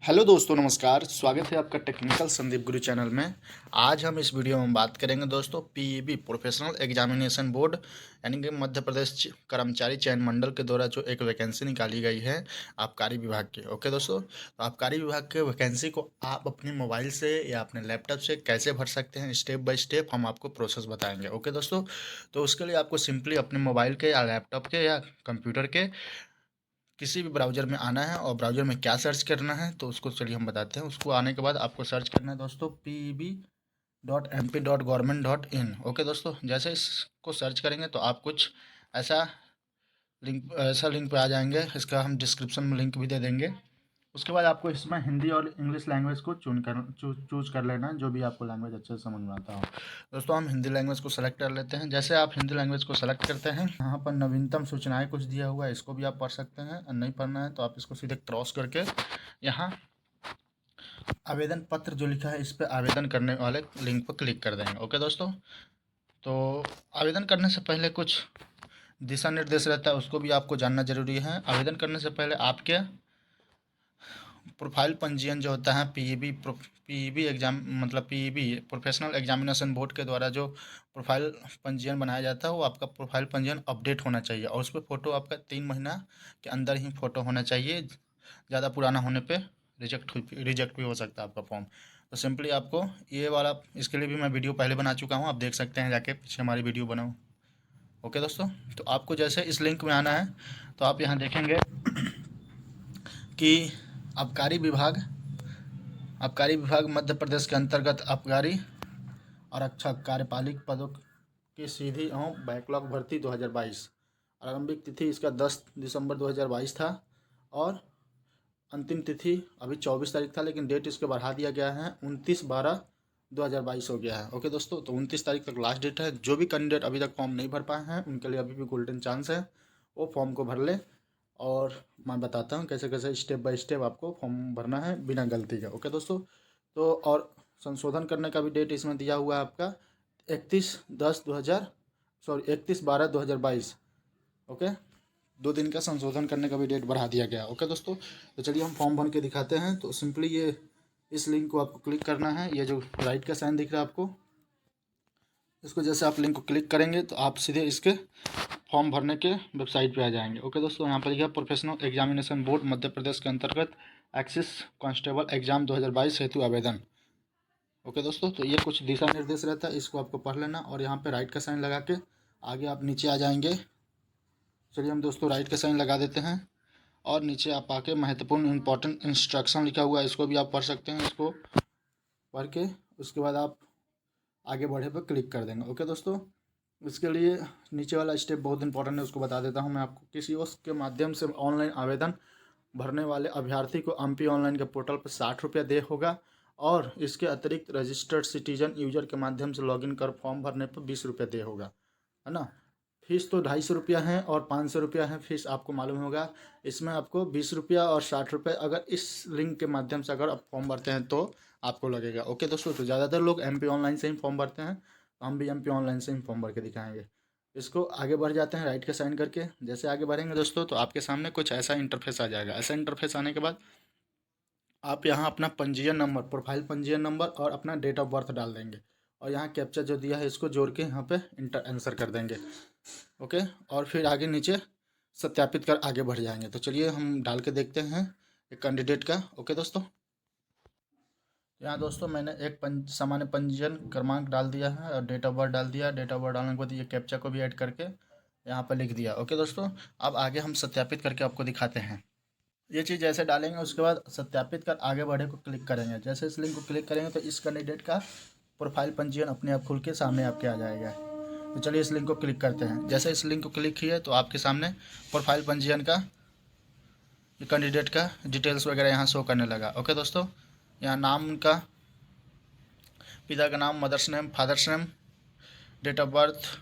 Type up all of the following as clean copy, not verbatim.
Hello दोस्तों, नमस्कार। स्वागत है आपका टेक्निकल संदीप गुरु चैनल में। आज हम इस वीडियो में बात करेंगे दोस्तों पीईबी प्रोफेशनल एग्जामिनेशन बोर्ड यानी कि मध्य प्रदेश कर्मचारी चयन मंडल के द्वारा जो एक वैकेंसी निकाली गई है आबकारी विभाग की। ओके दोस्तों, तो आबकारी विभाग के वैकेंसी को आप अपने मोबाइल से या अपने लैपटॉप से कैसे भर सकते हैं, स्टेप बाय स्टेप हम आपको प्रोसेस बताएंगे। ओके दोस्तों, तो उसके लिए आपको सिंपली अपने मोबाइल के या लैपटॉप के या कंप्यूटर के किसी भी ब्राउज़र में आना है और ब्राउज़र में क्या सर्च करना है तो उसको चलिए हम बताते हैं। उसको आने के बाद आपको सर्च करना है दोस्तों peb.mp.government.in। ओके दोस्तों, जैसे इसको सर्च करेंगे तो आप कुछ ऐसा लिंक पे आ जाएंगे। इसका हम डिस्क्रिप्शन में लिंक भी दे देंगे। उसके बाद आपको इसमें हिंदी और इंग्लिश लैंग्वेज को चूज कर लेना है, जो भी आपको लैंग्वेज अच्छे से समझ में आता हो। दोस्तों हम हिंदी लैंग्वेज को सेलेक्ट कर लेते हैं। जैसे आप हिंदी लैंग्वेज को सेलेक्ट करते हैं, यहाँ पर नवीनतम सूचनाएं कुछ दिया हुआ है, इसको भी आप पढ़ सकते हैं। और नहीं पढ़ना है तो आप इसको सीधे क्रॉस करके यहाँ आवेदन पत्र जो लिखा है इस पर आवेदन करने वाले लिंक पर क्लिक कर देंगे। ओके दोस्तों, तो आवेदन करने से पहले कुछ दिशा निर्देश रहता है, उसको भी आपको जानना जरूरी है। आवेदन करने से पहले आपके प्रोफाइल पंजीयन जो होता है पीईबी एग्जाम मतलब पीईबी प्रोफेशनल एग्जामिनेशन बोर्ड के द्वारा जो प्रोफाइल पंजीयन बनाया जाता है वो आपका प्रोफाइल पंजीयन अपडेट होना चाहिए और उस पर फ़ोटो आपका 3 महीना के अंदर ही फ़ोटो होना चाहिए। ज़्यादा पुराना होने पे रिजेक्ट भी हो सकता है आपका फॉर्म। तो सिंपली आपको ये वाला, इसके लिए भी मैं वीडियो पहले बना चुका हूँ, आप देख सकते हैं जाके पीछे हमारी वीडियो बनाओ। ओके दोस्तों, तो आपको जैसे इस लिंक में आना है तो आप यहाँ देखेंगे कि आबकारी विभाग मध्य प्रदेश के अंतर्गत आबकारी आरक्षक कार्यपालिक पदों की सीधी एवं बैकलॉग भर्ती 2022। आरंभिक तिथि इसका 10 दिसंबर 2022 था और अंतिम तिथि अभी 24 तारीख था, लेकिन डेट इसके बढ़ा दिया गया है 29/12/2022 हो गया है। ओके दोस्तों, तो 29 तारीख तक लास्ट डेट है। जो भी कैंडिडेट अभी तक फॉर्म नहीं भर पाए हैं उनके लिए अभी भी गोल्डन चांस है, वो फॉर्म को भर ले। और मैं बताता हूँ कैसे कैसे स्टेप बाय स्टेप आपको फॉर्म भरना है बिना गलती के। ओके दोस्तों, तो और संशोधन करने का भी डेट इसमें दिया हुआ है आपका 31/12/2022। ओके, 2 दिन का संशोधन करने का भी डेट बढ़ा दिया गया। ओके दोस्तों, तो चलिए हम फॉर्म भर के दिखाते हैं। तो सिंपली ये इस लिंक को आपको क्लिक करना है, ये जो राइट का साइन दिख रहा है आपको, इसको जैसे आप लिंक को क्लिक करेंगे तो आप सीधे इसके फॉर्म भरने के वेबसाइट पे आ जाएंगे। ओके दोस्तों, यहाँ पर लिखा professional examination board Madhya Pradesh के अंतर्गत एक्सिस कांस्टेबल एग्जाम 2022 हेतु आवेदन। ओके दोस्तों, तो ये कुछ दिशा निर्देश रहता है, इसको आपको पढ़ लेना और यहाँ पे राइट का साइन लगा के आगे आप नीचे आ जाएंगे। चलिए हम दोस्तों राइट का साइन लगा देते हैं और नीचे आप आके महत्वपूर्ण इंपॉर्टेंट इंस्ट्रक्शन लिखा हुआ है, इसको भी आप पढ़ सकते हैं। इसको पढ़ के उसके बाद आप आगे बढ़े पर क्लिक कर देंगे। ओके दोस्तों, इसके लिए नीचे वाला स्टेप बहुत इंपॉर्टेंट है, उसको बता देता हूँ मैं आपको। किसी के माध्यम से ऑनलाइन आवेदन भरने वाले अभ्यर्थी को एमपी ऑनलाइन के पोर्टल पर 60 रुपया दे होगा और इसके अतिरिक्त रजिस्टर्ड सिटीजन यूजर के माध्यम से लॉगिन कर फॉर्म भरने पर 20 रुपये दे होगा, है ना। फीस तो 250 रुपया है और 500 रुपया है फीस, आपको मालूम होगा। इसमें आपको 20 रुपया और 60 रुपये अगर इस लिंक के माध्यम से अगर आप फॉर्म भरते हैं तो आपको लगेगा। ओके दोस्तों, तो ज़्यादातर लोग एमपी ऑनलाइन से ही फॉर्म भरते हैं, हम भी एमपी ऑनलाइन से ही फॉर्म भर के दिखाएंगे। इसको आगे बढ़ जाते हैं राइट का साइन करके। जैसे आगे बढ़ेंगे दोस्तों तो आपके सामने कुछ ऐसा इंटरफेस आ जाएगा। ऐसा इंटरफेस आने के बाद आप यहाँ अपना पंजीयन नंबर, प्रोफाइल पंजीयन नंबर और अपना डेट ऑफ बर्थ डाल देंगे और यहाँ कैप्चा जो दिया है इसको जोड़ के यहाँ पे इंटर आंसर कर देंगे। ओके, और फिर आगे नीचे सत्यापित कर आगे बढ़ जाएंगे। तो चलिए हम डाल के देखते हैं एक कैंडिडेट का। ओके दोस्तों, यहाँ दोस्तों मैंने एक सामान्य पंजीयन क्रमांक डाल दिया है और डेट ऑफ बर्थ डाल दिया। डेट ऑफ बर्थ डालने के बाद ये कैप्चा को भी ऐड करके यहाँ पर लिख दिया। ओके दोस्तों, अब आगे हम सत्यापित करके आपको दिखाते हैं। ये चीज़ जैसे डालेंगे उसके बाद सत्यापित कर आगे बढ़े को क्लिक करेंगे। जैसे इस लिंक को क्लिक करेंगे तो इस कैंडिडेट का प्रोफाइल पंजीयन अपने आप खुल के सामने आपके आ जाएगा। तो चलिए इस लिंक को क्लिक करते हैं। जैसे इस लिंक को क्लिक किए तो आपके सामने प्रोफाइल पंजीयन का कैंडिडेट का डिटेल्स वगैरह यहाँ शो करने लगा। ओके दोस्तों, यहाँ नाम उनका, पिता का नाम, mother's name, father's name, date of birth,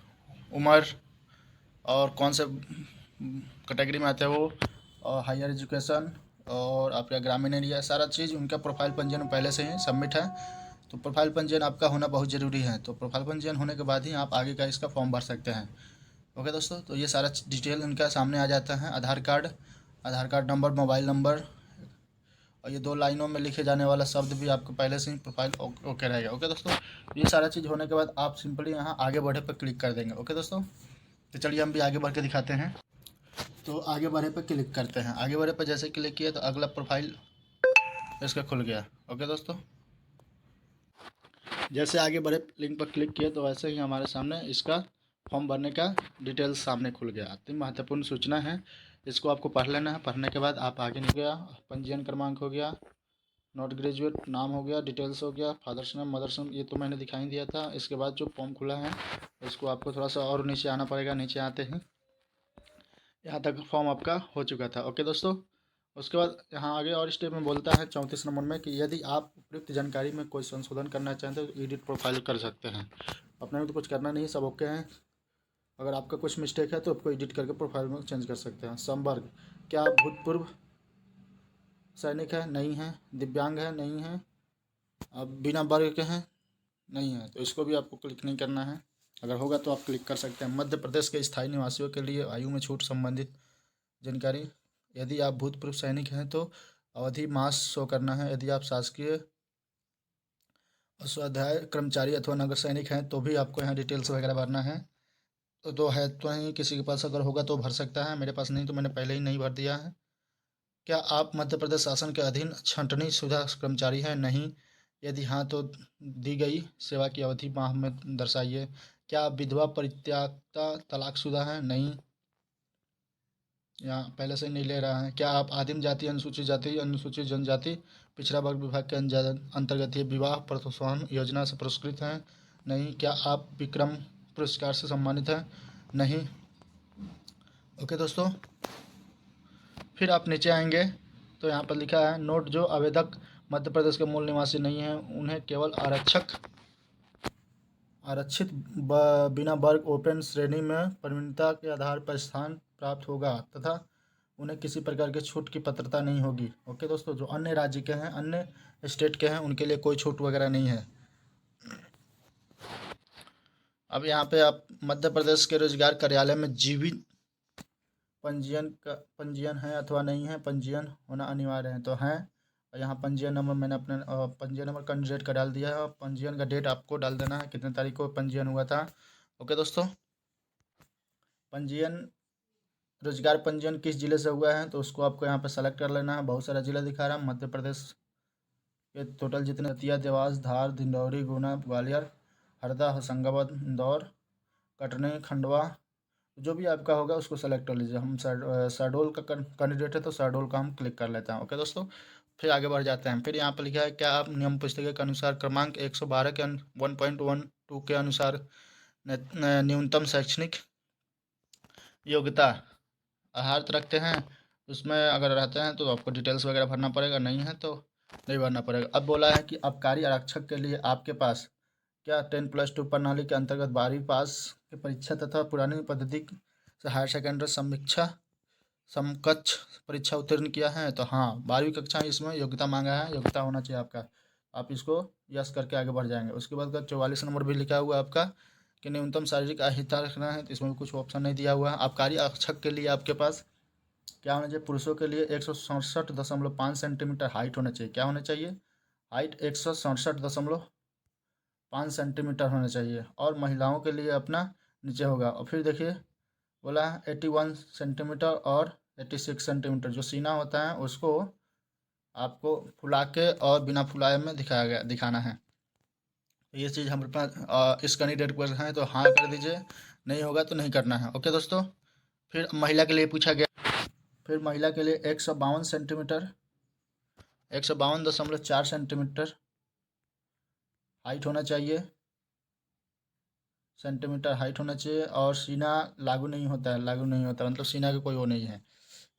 उम्र और कौन से कैटेगरी में आते हैं वो, और हायर एजुकेशन और आपका ग्रामीण एरिया, सारा चीज़ उनका प्रोफाइल पंजीयन पहले से ही सबमिट है। तो प्रोफाइल पंजीयन आपका होना बहुत ज़रूरी है। तो प्रोफाइल पंजीयन होने के बाद ही आप आगे का इसका फॉर्म भर सकते हैं। ओके दोस्तों, तो ये सारा डिटेल उनका सामने आ जाता है। आधार कार्ड नंबर, मोबाइल नंबर और ये 2 लाइनों में लिखे जाने वाला शब्द भी आपको पहले से ही प्रोफाइल ओके रहेगा। ओके दोस्तों, ये सारा चीज़ होने के बाद आप सिंपली यहाँ आगे बढ़े पर क्लिक कर देंगे। ओके दोस्तों, तो चलिए हम भी आगे बढ़ के दिखाते हैं। तो आगे बढ़े पर क्लिक करते हैं। आगे बढ़े पर जैसे क्लिक किया तो अगला प्रोफाइल इसका खुल गया। ओके दोस्तों, जैसे आगे बढ़े लिंक पर क्लिक किए तो वैसे ही हमारे सामने इसका फॉर्म भरने का डिटेल्स सामने खुल गया। 3 महत्वपूर्ण सूचना है, इसको आपको पढ़ लेना है। पढ़ने के बाद आप आगे निकल गया, पंजीयन क्रमांक हो गया, नॉट ग्रेजुएट नाम हो गया, डिटेल्स हो गया, फादर्स नेम मदर्स नेम, ये तो मैंने दिखाई दिया था। इसके बाद जो फॉर्म खुला है इसको आपको थोड़ा सा और नीचे आना पड़ेगा। नीचे आते ही यहाँ तक फॉर्म आपका हो चुका था। ओके दोस्तों, उसके बाद यहाँ आगे और स्टेप में बोलता है 34 नंबर में कि यदि आप उपयुक्त जानकारी में कोई संशोधन करना चाहते हैं तो एडिट प्रोफाइल कर सकते हैं। अपने में तो कुछ करना नहीं, सब ओके हैं। अगर आपका कुछ मिस्टेक है तो आपको एडिट करके प्रोफाइल में चेंज कर सकते हैं। संवर्ग, क्या आप भूतपूर्व सैनिक है? नहीं है। दिव्यांग है? नहीं है। आप बिना वर्ग के हैं? नहीं है। तो इसको भी आपको क्लिक नहीं करना है। अगर होगा तो आप क्लिक कर सकते हैं। मध्य प्रदेश के स्थायी निवासियों के लिए आयु में छूट संबंधित जानकारी, यदि आप भूतपूर्व सैनिक हैं तो अवधि मास शो करना है। यदि आप शासकीय स्वाध्याय कर्मचारी अथवा नगर सैनिक हैं तो भी आपको यहाँ डिटेल्स वगैरह भरना है। तो है तो नहीं, किसी के पास अगर होगा तो भर सकता है। मेरे पास नहीं तो मैंने पहले ही नहीं भर दिया है। क्या आप मध्य प्रदेश शासन के अधीन छंटनी शुदा कर्मचारी हैं? नहीं। यदि हाँ तो दी गई सेवा की अवधि माह में दर्शाइए। क्या आप विधवा परित्यक्ता तलाकशुदा हैं? नहीं, यहाँ पहले से नहीं ले रहा है। क्या आप आदिम जाति, अनुसूचित जाति, अनुसूचित जनजाति, पिछड़ा वर्ग विभाग के अंतर्गत ये विवाह प्रोत्साहन योजना से पुरस्कृत हैं? नहीं। क्या आप विक्रम पुरस्कार से सम्मानित हैं? नहीं। ओके दोस्तों, फिर आप नीचे आएंगे तो यहाँ पर लिखा है नोट, जो आवेदक मध्य प्रदेश के मूल निवासी नहीं हैं उन्हें केवल आरक्षित बिना वर्ग ओपन श्रेणी में प्रवीणता के आधार पर स्थान प्राप्त होगा तथा उन्हें किसी प्रकार की छूट की पात्रता नहीं होगी। ओके दोस्तों, जो अन्य राज्य के हैं, अन्य स्टेट के हैं, उनके लिए कोई छूट वगैरह नहीं है। अब यहाँ पे आप मध्य प्रदेश के रोजगार कार्यालय में जीवित पंजीयन है अथवा नहीं है, पंजीयन होना अनिवार्य है तो हैं। और यहाँ पंजीयन नंबर मैंने अपने पंजीयन नंबर कैंडिडेट का डाल दिया है और पंजीयन का डेट आपको डाल देना है, कितने तारीख को पंजीयन हुआ था। ओके दोस्तों, पंजीयन रोजगार पंजीयन किस जिले से हुआ है तो उसको आपको यहाँ पर सेलेक्ट कर लेना है। बहुत सारा जिला दिखा रहा है मध्य प्रदेश के, टोटल जितने दतिया, देवास, धार, डिंडौरी, गुना, ग्वालियर, हरदा, होशंगाबाद, इंदौर, कटनी, खंडवा, जो भी आपका होगा उसको सेलेक्ट कर लीजिए। हम शहडोल का कैंडिडेट है तो शहडोल का हम क्लिक कर लेते हैं। ओके दोस्तों, फिर आगे बढ़ जाते हैं। फिर यहाँ पर लिखा है क्या आप नियम पुस्तिका के अनुसार क्रमांक 112 के 1.12 के अनुसार न्यूनतम शैक्षणिक योग्यता आहार रखते हैं? उसमें अगर रहते हैं तो आपको डिटेल्स वगैरह भरना पड़ेगा, नहीं है तो नहीं भरना पड़ेगा। अब बोला है कि आबकारी आरक्षक के लिए आपके पास क्या 10+2 प्रणाली के अंतर्गत 12वीं पास की परीक्षा तथा पुरानी पद्धति से हायर सेकेंडरी समीक्षा समकक्ष परीक्षा उत्तीर्ण किया है? तो हाँ, 12वीं कक्षा इसमें योग्यता मांगा है, योग्यता होना चाहिए आपका। आप इसको यस करके आगे बढ़ जाएंगे। उसके बाद का 44 नंबर भी लिखा हुआ है आपका कि न्यूनतम शारीरिक अहिता रखना है, तो इसमें भी कुछ ऑप्शन नहीं दिया हुआ है। आबकारी आरक्षक के लिए आपके पास क्या होना चाहिए? पुरुषों के लिए 167.5 सेंटीमीटर हाइट होना चाहिए। क्या होना चाहिए? हाइट 167.5 सेंटीमीटर होना चाहिए। और महिलाओं के लिए अपना नीचे होगा। और फिर देखिए बोला है 81 सेंटीमीटर और 86 सेंटीमीटर, जो सीना होता है उसको आपको फुला के और बिना फुलाए में दिखाना है। तो ये चीज़ हमारे पास इस कैंडिडेट पर है तो हाँ कर दीजिए, नहीं होगा तो नहीं करना है। ओके दोस्तों, फिर महिला के लिए पूछा गया। फिर महिला के लिए 152 सेंटीमीटर, 152.4 सेंटीमीटर हाइट होना चाहिए, सेंटीमीटर हाइट होना चाहिए। और सीना लागू नहीं होता है, लागू नहीं होता मतलब सीना का कोई वो नहीं है।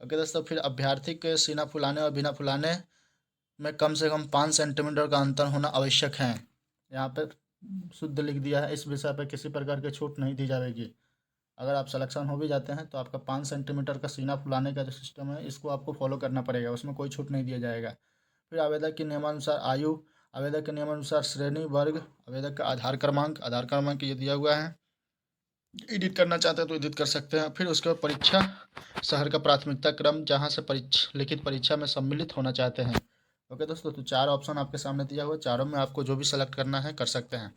ओके दोस्तों, फिर अभ्यर्थी के सीना फुलाने और बिना फुलाने में कम से कम 5 सेंटीमीटर का अंतर होना आवश्यक है। यहाँ पे शुद्ध लिख दिया है, इस विषय पर किसी प्रकार की छूट नहीं दी जाएगी। अगर आप सिलेक्शन हो भी जाते हैं तो आपका 5 सेंटीमीटर का सीना फुलाने का जो सिस्टम है इसको आपको फॉलो करना पड़ेगा, उसमें कोई छूट नहीं दिया जाएगा। फिर आवेदक के नियमानुसार आयु, आवेदक के नियमानुसार श्रेणी वर्ग, आवेदक का आधार क्रमांक ये दिया हुआ है। एडिट करना चाहते हैं तो एडिट कर सकते हैं। फिर उसके बाद परीक्षा शहर का प्राथमिकता क्रम, जहाँ से लिखित परीक्षा में सम्मिलित होना चाहते हैं ओके दोस्तों, तो 4 ऑप्शन आपके सामने दिया हुआ है, चारों में आपको जो भी सेलेक्ट करना है कर सकते हैं।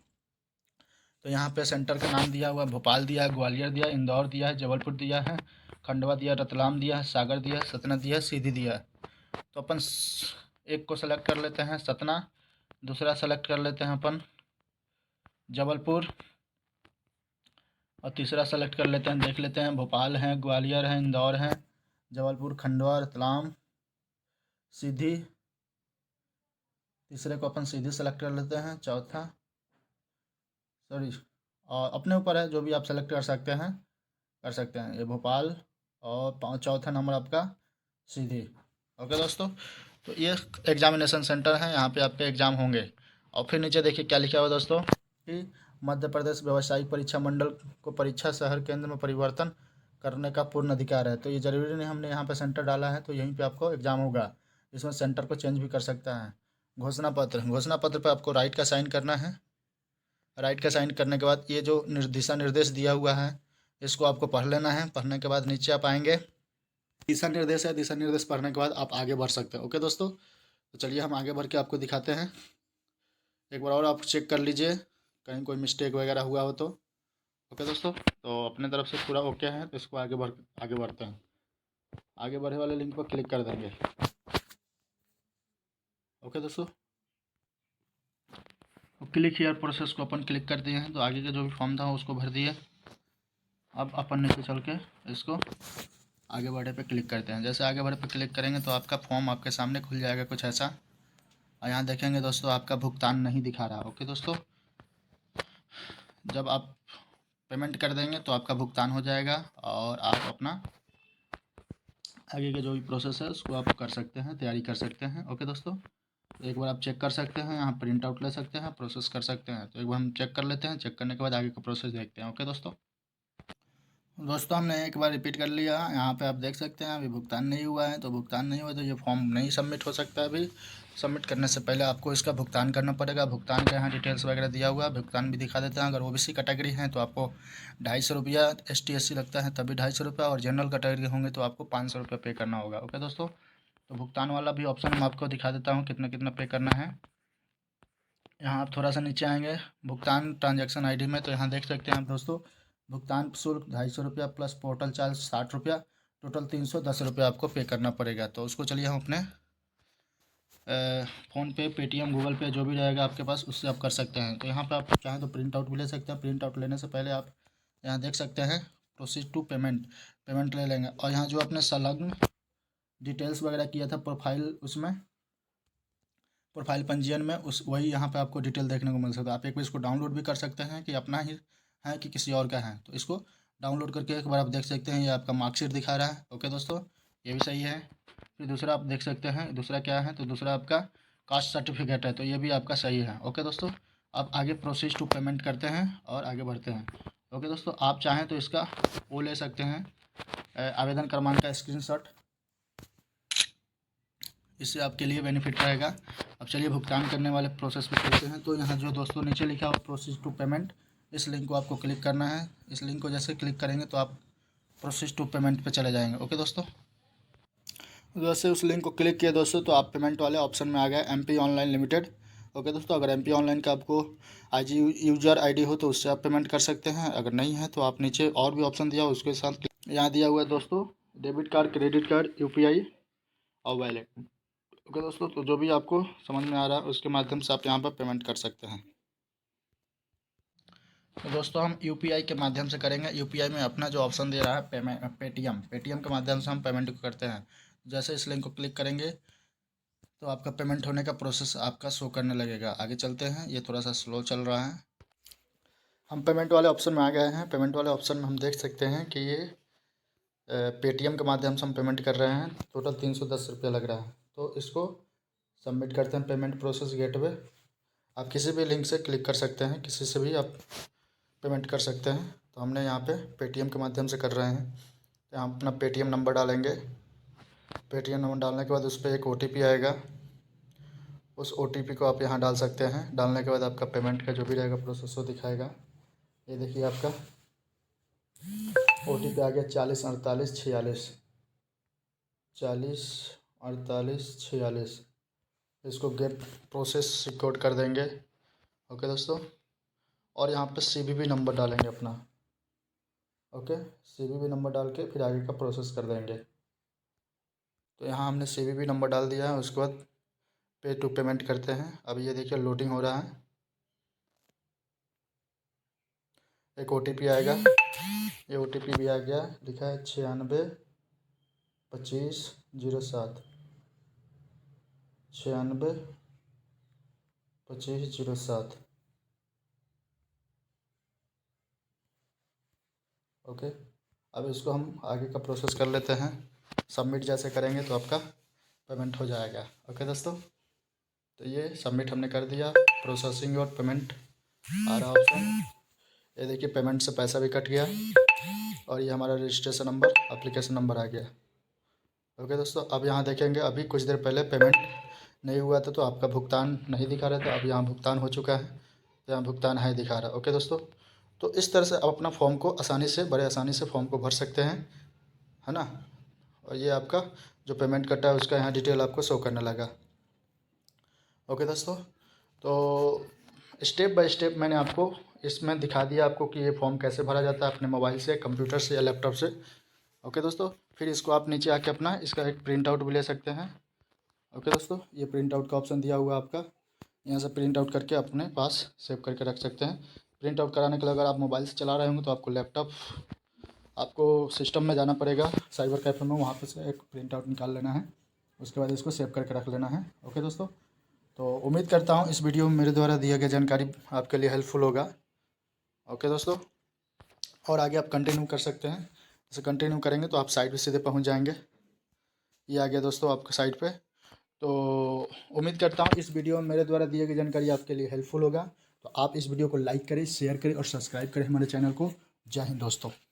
तो यहाँ पे सेंटर का नाम दिया हुआ है, भोपाल दिया है, ग्वालियर दिया है, इंदौर दिया है, जबलपुर दिया है, खंडवा दिया, रतलाम दिया है, सागर दिया है, सतना दिया है, सीधी दिया है। तो अपन एक को सेलेक्ट कर लेते हैं सतना, दूसरा सेलेक्ट कर लेते हैं अपन जबलपुर, और तीसरा सेलेक्ट कर लेते हैं, देख लेते हैं भोपाल है, ग्वालियर है, इंदौर है, जबलपुर, खंडवा, रतलाम, सीधी। तीसरे को अपन सीधी सेलेक्ट कर लेते हैं। चौथा, सॉरी, और अपने ऊपर है, जो भी आप सेलेक्ट कर सकते हैं। ये भोपाल, और चौथा नंबर आपका सीधी। ओके दोस्तों, तो ये एग्जामिनेशन सेंटर है, यहाँ पे आपके एग्ज़ाम होंगे। और फिर नीचे देखिए क्या लिखा हुआ है दोस्तों कि मध्य प्रदेश व्यावसायिक परीक्षा मंडल को परीक्षा शहर केंद्र में परिवर्तन करने का पूर्ण अधिकार है। तो ये ज़रूरी नहीं हमने यहाँ पे सेंटर डाला है तो यहीं पे आपको एग्ज़ाम होगा, इसमें सेंटर को चेंज भी कर सकता है। घोषणा पत्र पर आपको राइट का साइन करना है। राइट का साइन करने के बाद ये जो दिशा निर्देश दिया हुआ है इसको आपको पढ़ लेना है। पढ़ने के बाद नीचे आप आएंगे, दिशा निर्देश है, दिशा निर्देश पढ़ने के बाद आप आगे बढ़ सकते हैं। ओके दोस्तों, तो चलिए हम आगे बढ़ के आपको दिखाते हैं। एक बार और आप चेक कर लीजिए कहीं कोई मिस्टेक वगैरह हुआ हो तो। ओके दोस्तों, तो अपने तरफ से पूरा ओके है, तो इसको आगे बढ़ते हैं। आगे बढ़े वाले लिंक पर क्लिक कर देंगे। ओके दोस्तों, तो क्लिक हियर प्रोसेस को अपन क्लिक कर दिए हैं, तो आगे का जो भी फॉर्म था उसको भर दिए। अब अपन नीचे चल के इसको आगे बढ़े पे क्लिक करते हैं। जैसे आगे बढ़े पे क्लिक करेंगे तो आपका फॉर्म आपके सामने खुल जाएगा कुछ ऐसा। और यहाँ देखेंगे दोस्तों आपका भुगतान नहीं दिखा रहा। ओके दोस्तों, जब आप पेमेंट कर देंगे तो आपका भुगतान हो जाएगा और आप अपना आगे के जो भी प्रोसेस है उसको आप कर सकते हैं, तैयारी कर सकते हैं। ओके दोस्तों, तो एक बार आप चेक कर सकते हैं, यहाँ प्रिंट आउट ले सकते हैं, प्रोसेस कर सकते हैं। तो एक बार हम चेक कर लेते हैं, चेक करने के बाद आगे का प्रोसेस देखते हैं। ओके दोस्तों हमने एक बार रिपीट कर लिया। यहाँ पे आप देख सकते हैं अभी भुगतान नहीं हुआ है, तो भुगतान नहीं हुआ तो ये फॉर्म नहीं सबमिट हो सकता। अभी सबमिट करने से पहले आपको इसका भुगतान करना पड़ेगा। भुगतान का यहाँ डिटेल्स वगैरह दिया हुआ है, भुगतान भी दिखा देते हैं। अगर ओबीसी कैटेगरी है तो आपको 250 रुपया, ST SC लगता है तभी 250 रुपया, और जनरल कैटेगरी होंगे तो आपको 500 रुपया पे करना होगा। ओके दोस्तों, तो भुगतान वाला भी ऑप्शन मैं आपको दिखा देता हूँ कितना कितना पे करना है। यहाँ आप थोड़ा सा नीचे आएंगे भुगतान ट्रांजैक्शन ID में, तो यहाँ देख सकते हैं आप दोस्तों भुगतान शुल्क 250 रुपया प्लस पोर्टल चार्ज 60 रुपया, टोटल 310 रुपया आपको पे करना पड़ेगा। तो उसको चलिए हम अपने फ़ोनपे, पेटीएम, गूगल पे जो भी रहेगा आपके पास उससे आप कर सकते हैं। तो यहाँ पे आप चाहें तो प्रिंट आउट भी ले सकते हैं। प्रिंट आउट लेने से पहले आप यहाँ देख सकते हैं प्रोसीड टू पेमेंट ले लेंगे। और यहाँ जो आपने संलग्न डिटेल्स वगैरह किया था प्रोफाइल पंजीयन में उस वही यहाँ पे आपको डिटेल देखने को मिल सकता है। आप एक बार इसको डाउनलोड भी कर सकते हैं कि अपना ही है कि किसी और का है, तो इसको डाउनलोड करके एक बार आप देख सकते हैं। ये आपका मार्कशीट दिखा रहा है। ओके दोस्तों, ये भी सही है। फिर दूसरा आप देख सकते हैं, दूसरा क्या है, तो दूसरा आपका कास्ट सर्टिफिकेट है, तो ये भी आपका सही है। ओके दोस्तों, अब आगे प्रोसेस टू पेमेंट करते हैं और आगे बढ़ते हैं। ओके दोस्तों, आप चाहें तो इसका वो ले सकते हैं आवेदन क्रमांक का स्क्रीनशॉट, इससे आपके लिए बेनिफिट रहेगा। अब चलिए भुगतान करने वाले प्रोसेस पे चलते हैं। तो यहाँ जो दोस्तों नीचे लिखा हुआ प्रोसेस टू पेमेंट, इस लिंक को आपको क्लिक करना है। इस लिंक को जैसे क्लिक करेंगे तो आप प्रोसेस टू पेमेंट पे चले जाएंगे। ओके दोस्तों, जैसे उस लिंक को क्लिक किया दोस्तों तो आप पेमेंट वाले ऑप्शन में आ गए MP ऑनलाइन लिमिटेड। ओके दोस्तों, अगर MP ऑनलाइन का आपको IG यूजर ID हो तो उससे आप पेमेंट कर सकते हैं। अगर नहीं है तो आप नीचे और भी ऑप्शन दिया उसके साथ यहाँ दिया हुआ है दोस्तों debit card, credit card, UPI और वैलेट। ओके दोस्तों, तो जो भी आपको समझ में आ रहा है उसके माध्यम से आप यहाँ पर पेमेंट कर सकते हैं। तो दोस्तों हम UPI के माध्यम से करेंगे। UPI में अपना जो ऑप्शन दे रहा है पेटीएम के माध्यम से हम पेमेंट को करते हैं। जैसे इस लिंक को क्लिक करेंगे तो आपका पेमेंट होने का प्रोसेस आपका शो करने लगेगा। आगे चलते हैं, ये थोड़ा सा स्लो चल रहा है। हम पेमेंट वाले ऑप्शन में आ गए हैं। पेमेंट वाले ऑप्शन में हम देख सकते हैं कि ये पेटीएम के माध्यम से हम पेमेंट कर रहे हैं। टोटल 310 रुपया लग रहा है। तो इसको सबमिट करते हैं पेमेंट प्रोसेस गेटवे। आप किसी भी लिंक से क्लिक कर सकते हैं, किसी से भी आप पेमेंट कर सकते हैं। तो हमने यहाँ पे पेटीएम के माध्यम से कर रहे हैं। तो हम अपना पेटीएम नंबर डालेंगे। पेटीएम नंबर डालने के बाद उस पर एक OTP आएगा, उस OTP को आप यहाँ डाल सकते हैं। डालने के बाद आपका पेमेंट का जो भी रहेगा प्रोसेस वो दिखाएगा। ये देखिए आपका OTP आ गया 40 48 46। 40 48 46। इसको गेट प्रोसेस रिकॉर्ड कर देंगे। ओके दोस्तों, और यहाँ पे CVV नंबर डालेंगे अपना। ओके, CVV नंबर डाल के फिर आगे का प्रोसेस कर देंगे। तो यहाँ हमने CVV नंबर डाल दिया है। उसके बाद पे टू पेमेंट करते हैं। अब ये देखिए लोडिंग हो रहा है। एक OTP आएगा, ये OTP भी आ गया। लिखा है 962507, 962507। ओके, अब इसको हम आगे का प्रोसेस कर लेते हैं। सबमिट जैसे करेंगे तो आपका पेमेंट हो जाएगा। ओके दोस्तों, तो ये सबमिट हमने कर दिया। प्रोसेसिंग और पेमेंट आ रहा ऑप्शन। ये देखिए पेमेंट से पैसा भी कट गया और ये हमारा रजिस्ट्रेशन नंबर, एप्लीकेशन नंबर आ गया। ओके दोस्तों, अब यहाँ देखेंगे अभी कुछ देर पहले पेमेंट नहीं हुआ था तो आपका भुगतान नहीं दिखा रहा था। अब यहाँ भुगतान हो चुका है, तो यहाँ भुगतान है दिखा रहा है। ओके दोस्तों, तो इस तरह से आप अपना फॉर्म को आसानी से, बड़े आसानी से फॉर्म को भर सकते हैं, है ना। और ये आपका जो पेमेंट कटा है उसका यहाँ डिटेल आपको शो करने लगा। ओके दोस्तों, तो स्टेप बाय स्टेप मैंने आपको इसमें दिखा दिया आपको कि ये फॉर्म कैसे भरा जाता है अपने मोबाइल से, कंप्यूटर से या लैपटॉप से। ओके दोस्तों, फिर इसको आप नीचे आके अपना इसका एक प्रिंट आउट भी ले सकते हैं। ओके दोस्तों, ये प्रिंट आउट का ऑप्शन दिया हुआ है आपका, यहाँ से प्रिंट आउट करके अपने पास सेव करके रख सकते हैं। प्रिंट आउट कराने के लिए अगर आप मोबाइल से चला रहे होंगे तो आपको सिस्टम में जाना पड़ेगा, साइबर कैफ़े में, वहाँ पर से एक प्रिंट आउट निकाल लेना है। उसके बाद इसको सेव करके रख लेना है। ओके दोस्तों, तो उम्मीद करता हूँ इस वीडियो में मेरे द्वारा दिया गया जानकारी आपके लिए हेल्पफुल होगा। ओके दोस्तों, और आगे आप कंटिन्यू कर सकते हैं। जैसे कंटिन्यू करेंगे तो आप साइट पे सीधे पहुंच जाएंगे। ये आ गया दोस्तों आपका साइट पे। तो उम्मीद करता हूँ इस वीडियो में मेरे द्वारा दिए गई जानकारी आपके लिए हेल्पफुल होगा। तो आप इस वीडियो को लाइक करें, शेयर करें और सब्सक्राइब करें हमारे चैनल को। जय हिंद दोस्तों।